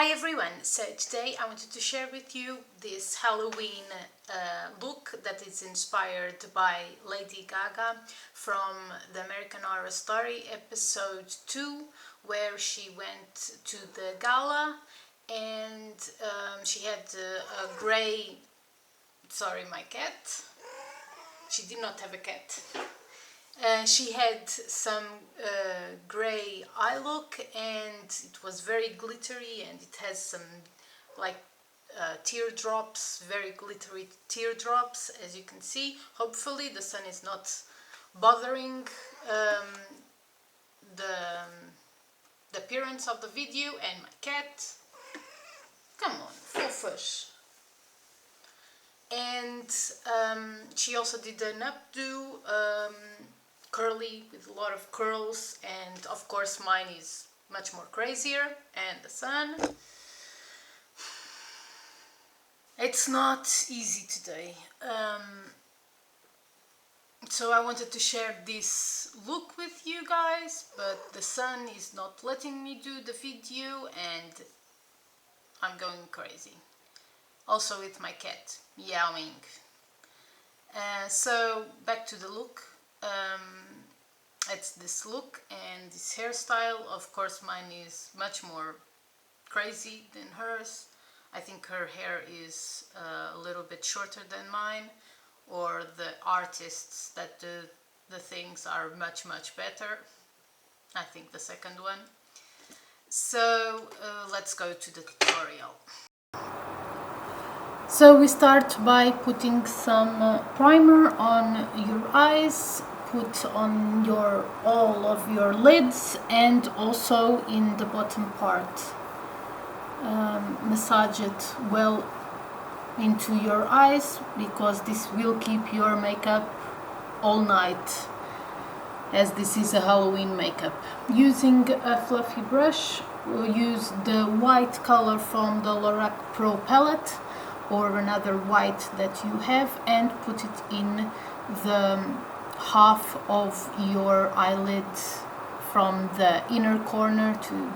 Hi everyone, so today I wanted to share with you this Halloween look that is inspired by Lady Gaga from the American Horror Story episode 2, where she went to the gala and she had a grey, sorry my cat, she did not have a cat. She had some grey eye look and it was very glittery and it has some like teardrops, very glittery teardrops, as you can see. Hopefully the sun is not bothering the appearance of the video. And my cat, come on, Fotos. And she also did an updo, curly with a lot of curls, and of course mine is much more crazier, and the sun. It's not easy today, so I wanted to share this look with you guys, but the sun is not letting me do the video and I'm going crazy. Also with my cat meowing. So back to the look. It's this look and this hairstyle. Of course mine is much more crazy than hers. I think her hair is a little bit shorter than mine, or the artists that do the things are much better. I think the second one. So let's go to the tutorial. So we start by putting some primer on your eyes, put on all of your lids and also in the bottom part. Massage it well into your eyes because this will keep your makeup all night, as this is a Halloween makeup. Using a fluffy brush, we'll use the white color from the LOTE Pro palette or another white that you have, and put it in the half of your eyelid, from the inner corner to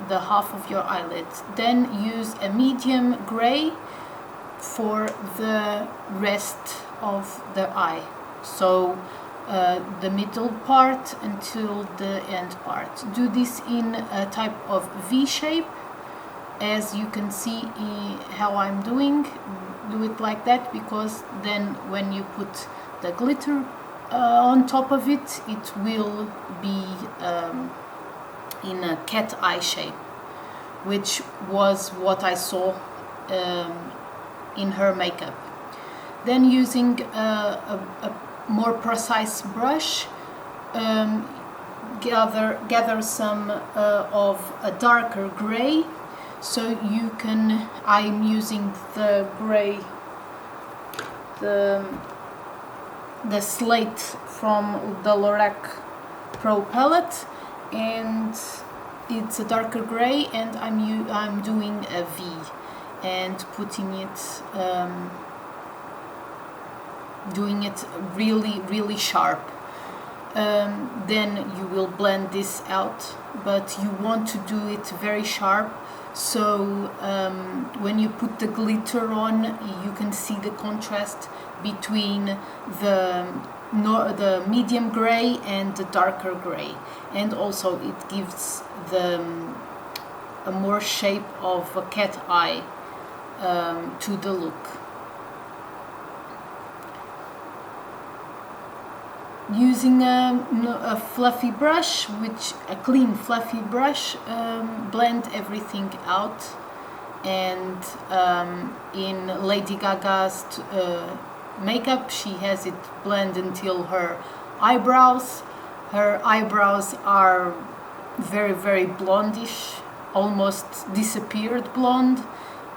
the half of your eyelid. Then use a medium gray for the rest of the eye, so the middle part until the end part. Do this in a type of V shape, as you can see how I'm doing. Do it like that, because then when you put the glitter on top of it, it will be in a cat eye shape, which was what I saw in her makeup. Then using a more precise brush, gather some of a darker gray. So you can, I'm using the gray, the slate from the LOTE Pro palette, and it's a darker gray, and I'm doing a V and putting it, doing it really sharp. Then you will blend this out, but you want to do it very sharp, so when you put the glitter on, you can see the contrast between the medium gray and the darker gray, and also it gives a more shape of a cat eye to the look. Using a fluffy brush, a clean fluffy brush, blend everything out. And in Lady Gaga's makeup, she has it blend until her eyebrows. Her eyebrows are very blondish, almost disappeared blonde.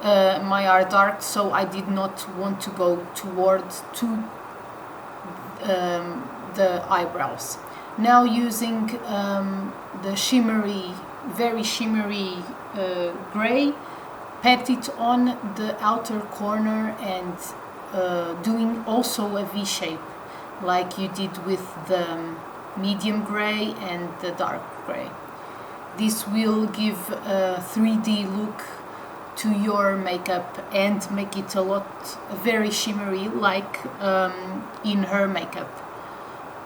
Mine are dark, so I did not want to go towards the eyebrows. Now using the very shimmery gray, pat it on the outer corner and doing also a V shape like you did with the medium gray and the dark gray. This will give a 3D look to your makeup and make it a lot very shimmery, like in her makeup.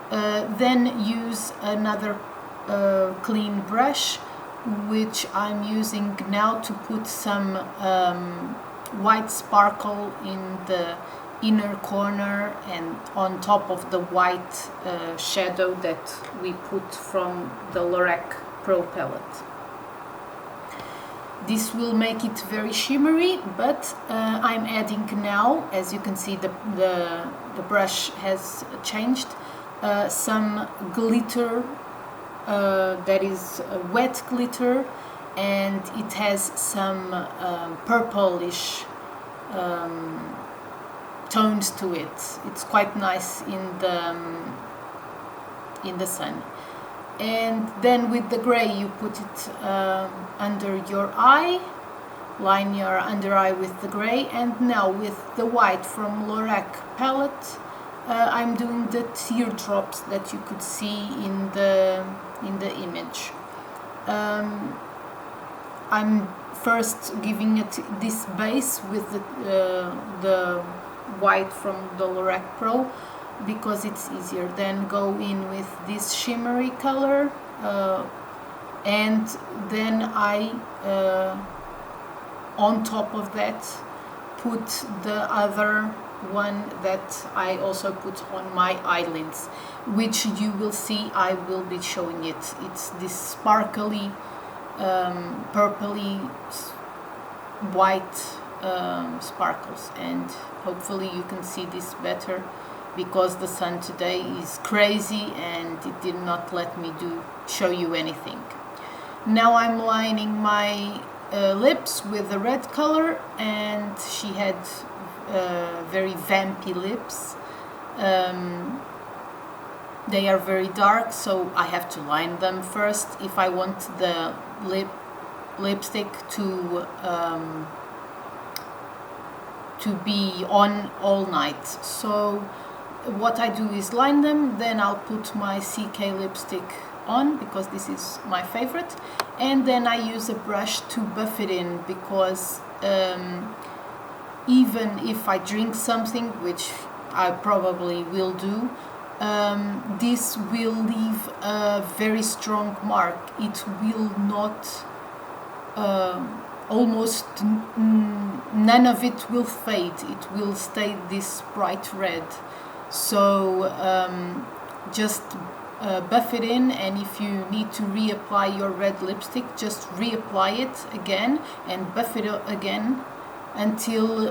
Then use another clean brush, which I'm using now to put some white sparkle in the inner corner and on top of the white shadow that we put from the Lorac Pro palette. This will make it very shimmery, but I'm adding now, as you can see the brush has changed, some glitter that is wet glitter, and it has some purplish tones to it. It's quite nice in the sun. And then with the gray you put it under your eye, line your under eye with the gray, and now with the white from Lorac palette I'm doing the teardrops that you could see in the image. I'm first giving it this base with the white from the Lorac Pro because it's easier. Then go in with this shimmery color and then I on top of that put the other one that I also put on my eyelids, which you will see I will be showing it. It's this sparkly purpley white sparkles, and hopefully you can see this better because the sun today is crazy and it did not let me show you anything. Now I'm lining my lips with the red color, and she had very vampy lips. They are very dark, so I have to line them first if I want the lipstick to be on all night. So what I do is line them, then I'll put my CK lipstick on because this is my favorite, and then I use a brush to buff it in because even if I drink something, which I probably will do, this will leave a very strong mark. It will not, almost none of it will fade. It will stay this bright red. So just buff it in, and if you need to reapply your red lipstick, just reapply it again and buff it again until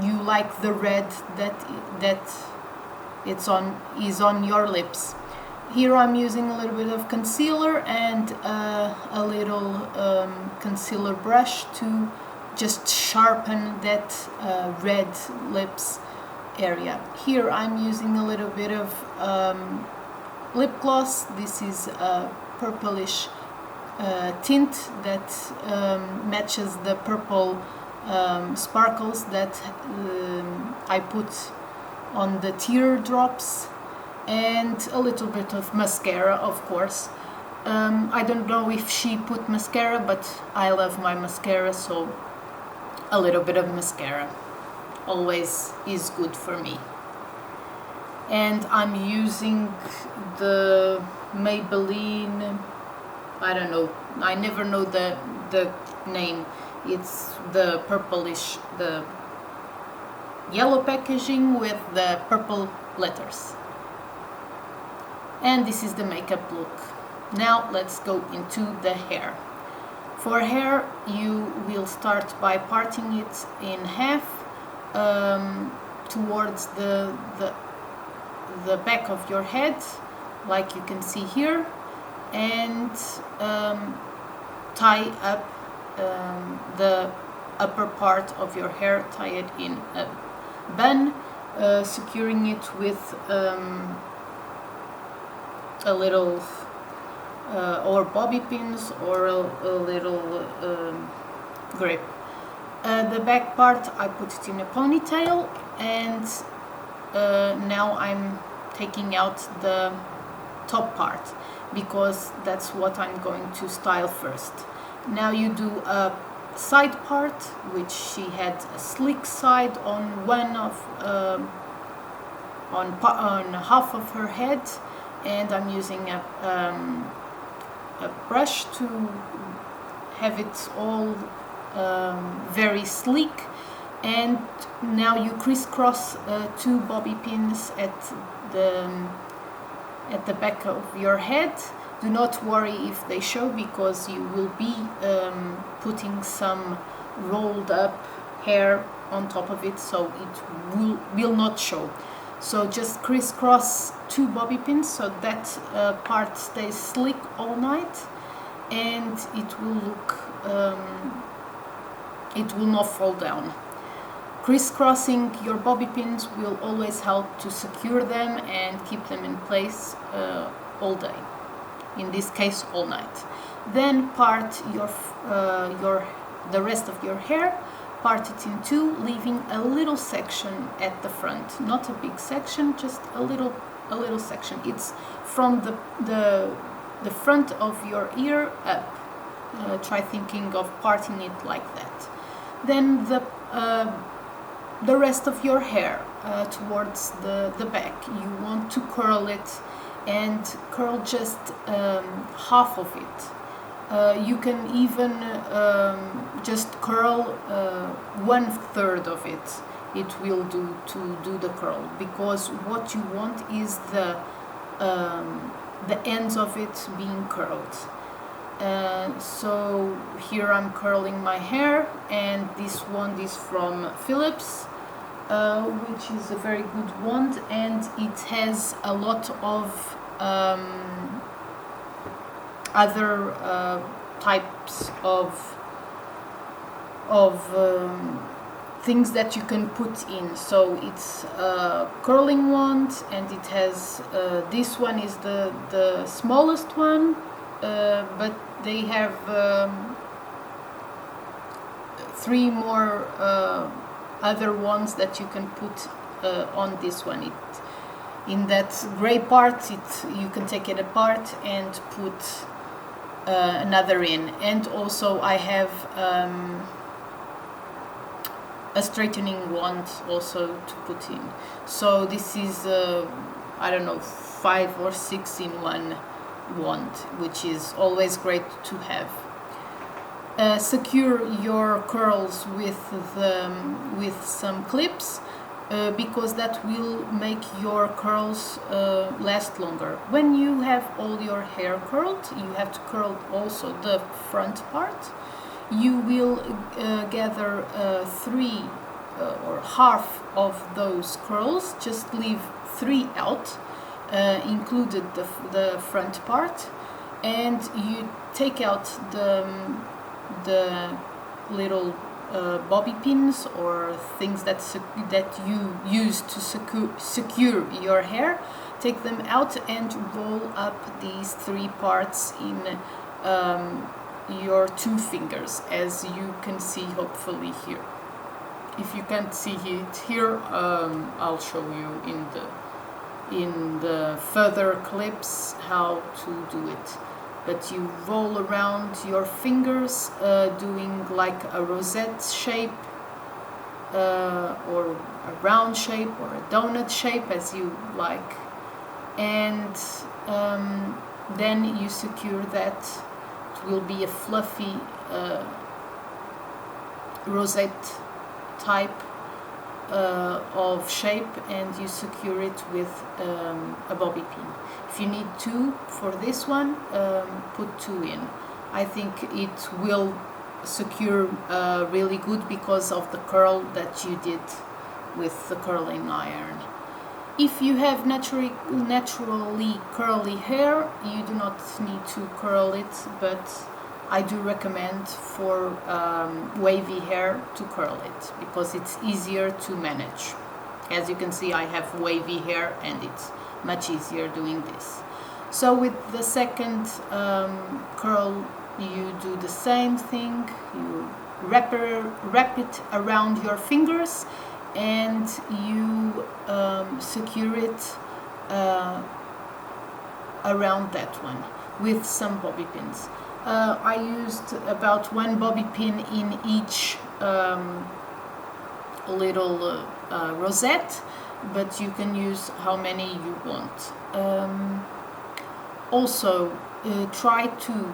you like the red that is on your lips. Here I'm using a little bit of concealer and a little concealer brush to just sharpen that red lips area. Here I'm using a little bit of lip gloss. This is a purplish tint that matches the purple sparkles that I put on the teardrops, and a little bit of mascara, of course. I don't know if she put mascara, but I love my mascara, so a little bit of mascara always is good for me. And I'm using the Maybelline, I don't know, I never know the name. It's the purplish, the yellow packaging with the purple letters. And this is the makeup look. Now let's go into the hair. For hair, you will start by parting it in half towards the back of your head, like you can see here, and tie up the upper part of your hair, tie it in a bun, securing it with a little or bobby pins or a little grip. The back part I put it in a ponytail, and now I'm taking out the top part, because that's what I'm going to style first. Now you do a side part, which she had a slick side on one of on half of her head, and I'm using a brush to have it all very sleek. And now you crisscross two bobby pins at the back of your head. Do not worry if they show, because you will be putting some rolled up hair on top of it, so it will not show. So just crisscross two bobby pins so that part stays slick all night, and it will look, it will not fall down. Crisscrossing your bobby pins will always help to secure them and keep them in place all day. In this case, all night. Then part the rest of your hair, part it in two, leaving a little section at the front. Not a big section, just a little section. It's from the front of your ear up. Try thinking of parting it like that. Then the rest of your hair towards the back, you want to curl it, and curl just half of it. You can even just curl 1/3 of it. It will do to do the curl, because what you want is the ends of it being curled. So here I'm curling my hair, and this wand is from Philips, which is a very good wand, and it has a lot of other types of things that you can put in. So it's a curling wand, and it has this one is the smallest one, but they have 3 more other ones that you can put on this one. In that gray part, you can take it apart and put another in. And also I have a straightening wand also to put in. So this is I don't know, 5 or 6 in one wand, which is always great to have. Secure your curls with some clips, because that will make your curls last longer. When you have all your hair curled, you have to curl also the front part. You will gather 3 or half of those curls, just leave 3 out, included the front part, and you take out the little bobby pins or things that you use to secure your hair. Take them out and roll up these 3 parts in your 2 fingers, as you can see hopefully here. If you can't see it here, I'll show you in the further clips how to do it. But you roll around your fingers, doing like a rosette shape, or a round shape, or a donut shape, as you like, and then you secure that. It will be a fluffy rosette type of shape, and you secure it with a bobby pin. If you need 2 for this one, put 2 in. I think it will secure really good because of the curl that you did with the curling iron. If you have naturally curly hair, you do not need to curl it, but I do recommend for wavy hair to curl it, because it's easier to manage. As you can see, I have wavy hair, and it's much easier doing this. So with the second curl, you do the same thing. You wrap it around your fingers, and you secure it around that one with some bobby pins. I used about 1 bobby pin in each little rosette, but you can use how many you want. Also, try to,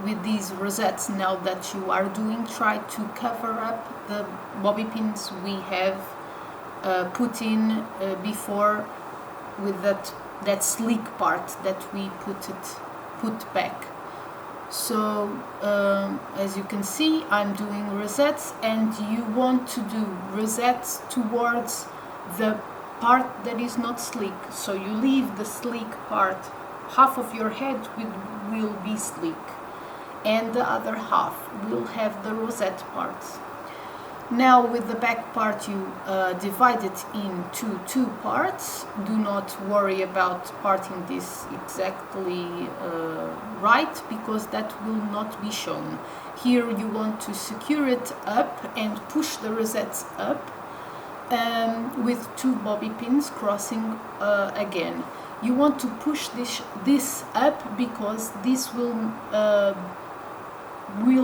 with these rosettes now that you are doing, try to cover up the bobby pins we have put in before with that sleek part that we put back. So as you can see, I'm doing rosettes, and you want to do rosettes towards the part that is not sleek. So you leave the sleek part, half of your head will be sleek, and the other half will have the rosette parts. Now with the back part, you divide it into 2 parts. Do not worry about parting this exactly right, because that will not be shown. Here you want to secure it up and push the rosettes up with 2 bobby pins crossing again. You want to push this up because this will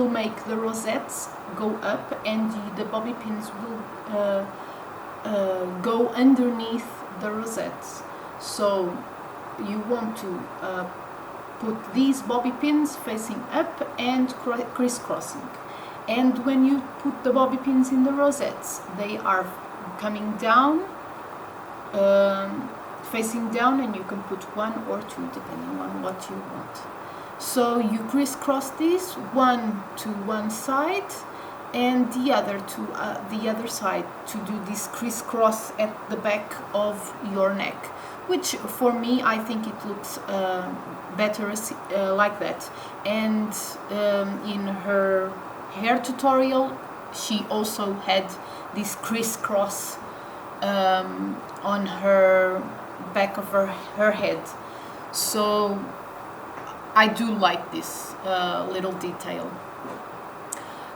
make the rosettes go up, and the bobby pins will go underneath the rosettes. So you want to put these bobby pins facing up and crisscrossing. And when you put the bobby pins in the rosettes, they are coming down, facing down, and you can put 1 or 2 depending on what you want. So you crisscross this, one to one side and the other to the other side, to do this crisscross at the back of your neck, which for me I think it looks better like that. And in her hair tutorial she also had this crisscross on her back of her head. So I do like this little detail.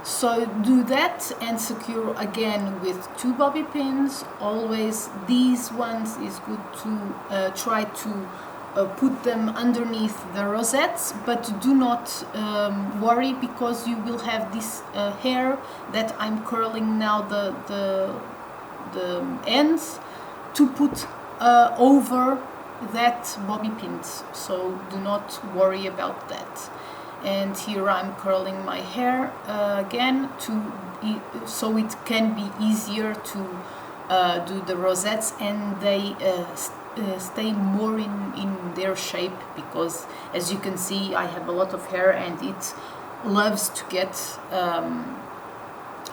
So do that and secure again with 2 bobby pins. Always these ones is good to try to put them underneath the rosettes, but do not worry, because you will have this hair that I'm curling now the ends to put over that bobby pins, so do not worry about that. And here I'm curling my hair again so it can be easier to do the rosettes, and they stay more in their shape, because as you can see I have a lot of hair and it loves to get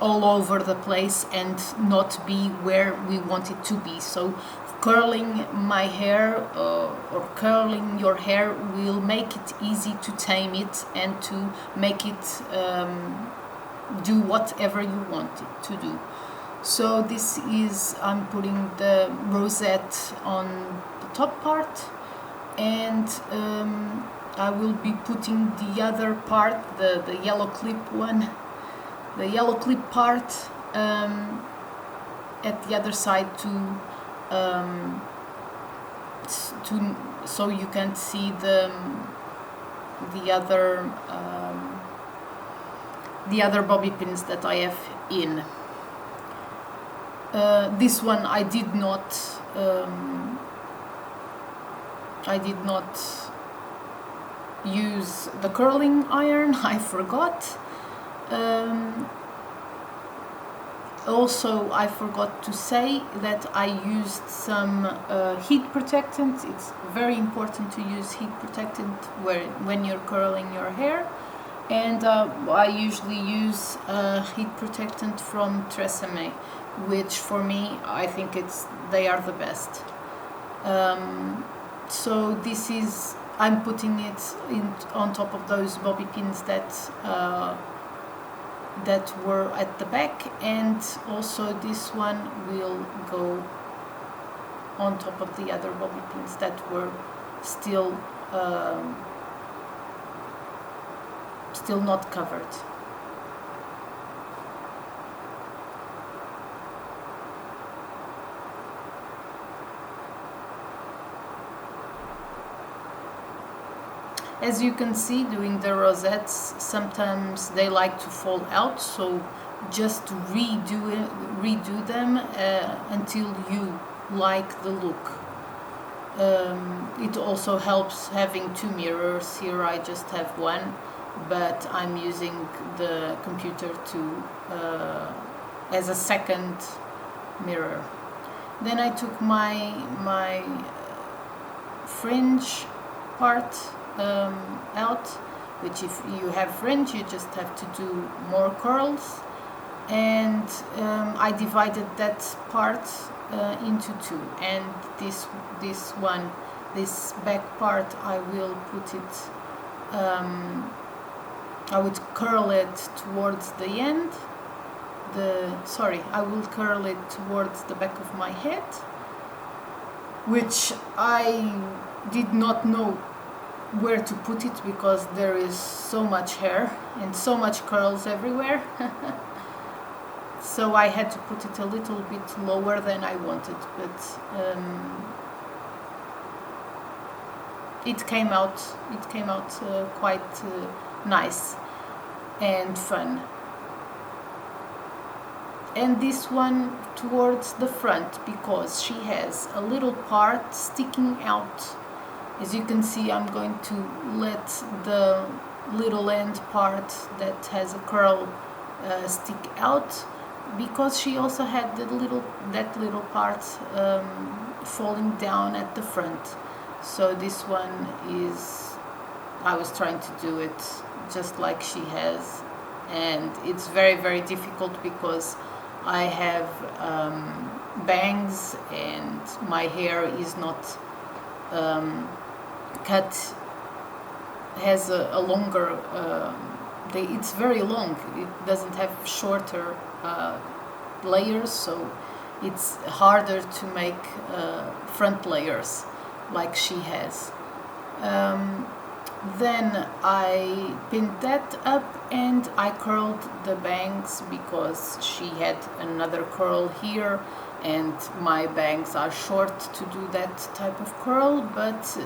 all over the place and not be where we want it to be. So curling my hair or curling your hair will make it easy to tame it and to make it do whatever you want it to do. So this is, I'm putting the rosette on the top part, and I will be putting the other part, the yellow clip one, the yellow clip part at the other side so you can see the other bobby pins that I have in. This one I did not use the curling iron. I forgot. Also, I forgot to say that I used some heat protectant. It's very important to use heat protectant when you're curling your hair. And I usually use heat protectant from Tresemme, which for me, I think they are the best. So this is, I'm putting it on top of those bobby pins that were at the back, and also this one will go on top of the other bobby pins that were still not covered. As you can see, doing the rosettes, sometimes they like to fall out, so just redo them until you like the look. It also helps having two mirrors. Here I just have one, but I'm using the computer to as a second mirror. Then I took my fringe part out, which if you have fringe you just have to do more curls, and I divided that part into two, and this back part I will put it I would curl it towards the end. I will curl it towards the back of my head, which I did not know where to put it because there is so much hair and so much curls everywhere. So I had to put it a little bit lower than I wanted, but it came out quite nice and fun. And this one towards the front, because she has a little part sticking out. As you can see, I'm going to let the little end part that has a curl stick out, because she also had that little part falling down at the front. So this one is, I was trying to do it just like she has, and it's very, very difficult because I have bangs and my hair is not cut, has a longer, it's very long, it doesn't have shorter layers, so it's harder to make front layers like she has. Then I pinned that up and I curled the bangs because she had another curl here, and my bangs are short to do that type of curl, but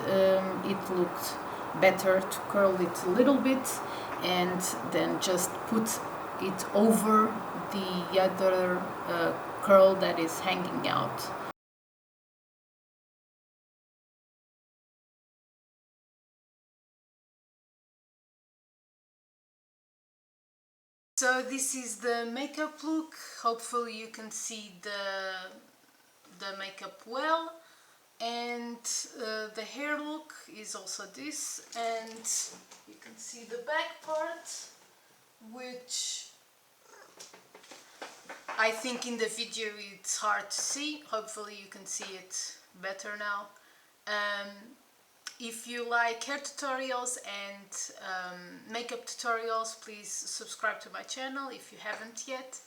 it looked better to curl it a little bit and then just put it over the other curl that is hanging out. So this is the makeup look. Hopefully you can see the makeup well, and the hair look is also this, and you can see the back part, which I think in the video it's hard to see. Hopefully you can see it better now. If you like hair tutorials and makeup tutorials, please subscribe to my channel if you haven't yet.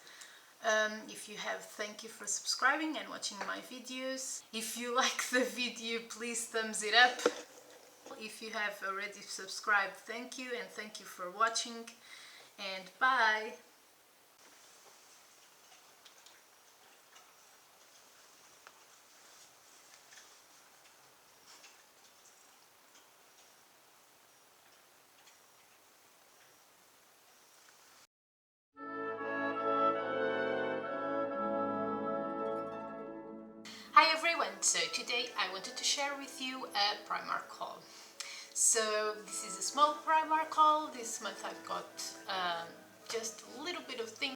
If you have, thank you for subscribing and watching my videos. If you like the video, please thumbs it up. If you have already subscribed, thank you, and thank you for watching, and bye! Hi everyone! So today I wanted to share with you a Primark haul. So this is a small Primark haul. This month I've got